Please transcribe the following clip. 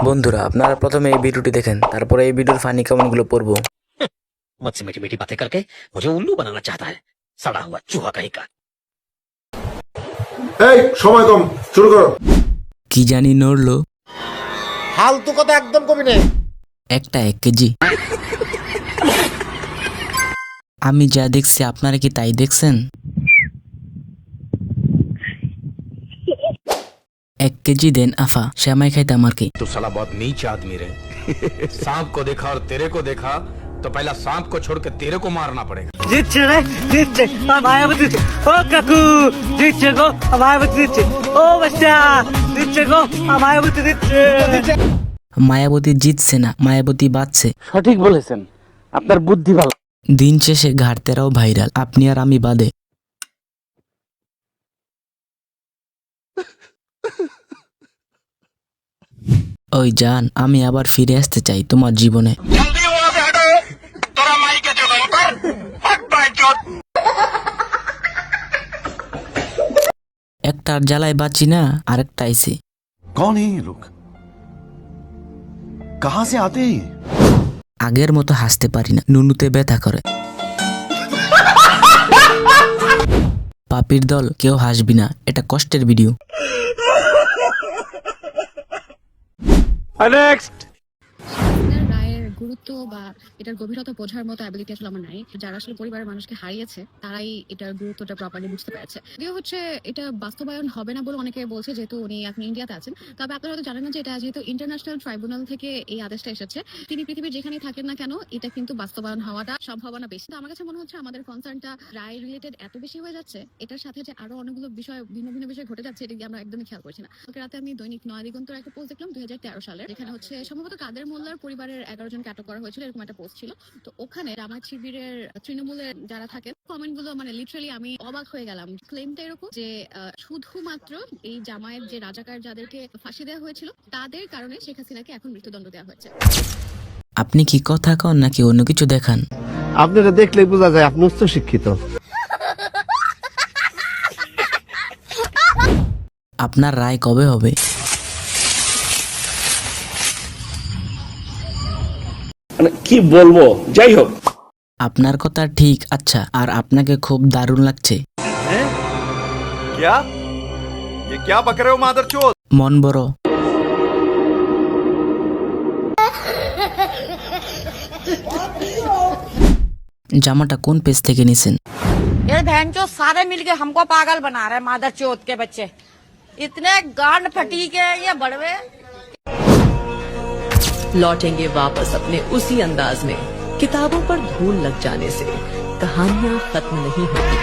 বন্ধুরা আপনারা প্রথমে এই ভিডিওটি দেখেন, তারপরে এই ভিডিওর ফানি কমেন্টগুলো পড়বো। मुझसे मीठी मीठी बातें करके मुझे उल्लू बनाना चाहता है, सड़ा हुआ चूहा कहीं का। এই সময় কম, শুরু করো। কি জানি নড়লো, ফালতু কথা একদম কবি নেই। একটা 1 কেজি। আমি যা দেখছি আপনারা কি তাই দেখছেন? 1 কেজি দেন আফা, শ্যামাই খাইতাম আর কি। तू साला बहुत नीच आदमी रे। सांप को देखा और तेरे को देखा तो पहला सांप को छोड़ के तेरे को मारना पड़ेगा। দিচ্ছে রে দিচ্ছে মায়াবতী দিচ্ছে ও কাকু দিচ্ছে গো মায়াবতী দিচ্ছে ও বাচ্চা দিচ্ছে গো মায়াবতী দিচ্ছে। মায়াবতী জিতছে না, মায়াবতী বাঁচছে। সঠিক বলেছেন, আপনার বুদ্ধি ভালো। দিন শেষে ঘাটতেরাও ভাইরাল, আপনি আর আমি বাদে। ওই জান, আমি আবার ফিরে আসতে চাই তোমার জীবনে। একটার জ্বালায় বাঁচি না, আরেকটা আইছে। कौन है ये लोग? कहां से आते हैं? আগের মতো হাসতে পারি না, নুনুতে ব্যথা করে। পাপির দল, কেউ হাসবি না, এটা কষ্টের ভিডিও। নেক্সট। রায়ের গুরুত্ব বা এটার গভীরতা বোঝার মতো অ্যাবিলিটি আসলে আমার নাই। যারা আসলে পরিবারের মানুষকে হারিয়েছে তারাই এটার গুরুত্বটা প্রপারলি বুঝতে পেরেছে। যদিও হচ্ছে এটা বাস্তবায়ন হবে না বলে অনেকে বলছে, যেহেতু উনি এখন ইন্ডিয়াতে আছেন। তবে আপনারা হয়তো জানেন না যে এটা যেহেতু ইন্টারন্যাশনাল ট্রাইব্যুনাল থেকে এই আদেশটা এসেছে, তিনি পৃথিবীর যেখানেই থাকেন না কেন এটা কিন্তু বাস্তবায়ন হওয়াটা সম্ভাবনা বেশি। তো আমার কাছে মনে হচ্ছে আমাদের কনসার্নটা রায় রিলেটেড এত বেশি হয়ে যাচ্ছে, এটার সাথে যে আরো অনেকগুলো বিষয় ভিন্ন ভিন্ন বিষয় ঘটে যাচ্ছে, এটা আমরা একদমই খেয়াল করছি না। ওকে রাতে আমি দৈনিক নয়া দিগন্তের একটা পোস্ট দেখলাম 2013 সালে, যেখানে হচ্ছে সম্ভবত কাদের মোল্লার পরিবারের 11 জনকে আটক করা হয়েছিল, এরকম একটা পোস্ট ছিল। তো ওখানে জামায়াত শিবিরের তৃণমূলের যারা থাকেন কমেন্ট গুলো মানে লিটারালি আমি অবাক হয়ে গেলাম। ক্লেমটা এরকম যে শুধুমাত্র এই জামায়াত যে রাজাকার যাদেরকে ফাঁসি দেওয়া হয়েছিল তাদের কারণে শেখ হাসিনাকে এখন মৃত্যুদণ্ড দেওয়া হয়েছে। আপনি কি কথা কন নাকি অন্য কিছু দেখান? আপনারা দেখলেই বোঝা যায় আপনি উচ্চ শিক্ষিত। আপনার রায় কবে হবে? কি বলবো, যাই হোক। আপনার কথা ঠিক, আচ্ছা, আর আপনাকে খুব দারুণ লাগছে। क्या? ये क्या बक रहे हो मादरचोद? মন বড়। জামাটা কোন পেজ থেকে নিছেন? ये बहन जो सारे मिलके हमको पागल बना रहे, मादर चौथ के बच्चे इतने गांड फटी के ये बड़वे। लौटेंगे वापस अपने उसी अंदाज में। किताबों पर धूल लग जाने से कहानियां खत्म नहीं होती।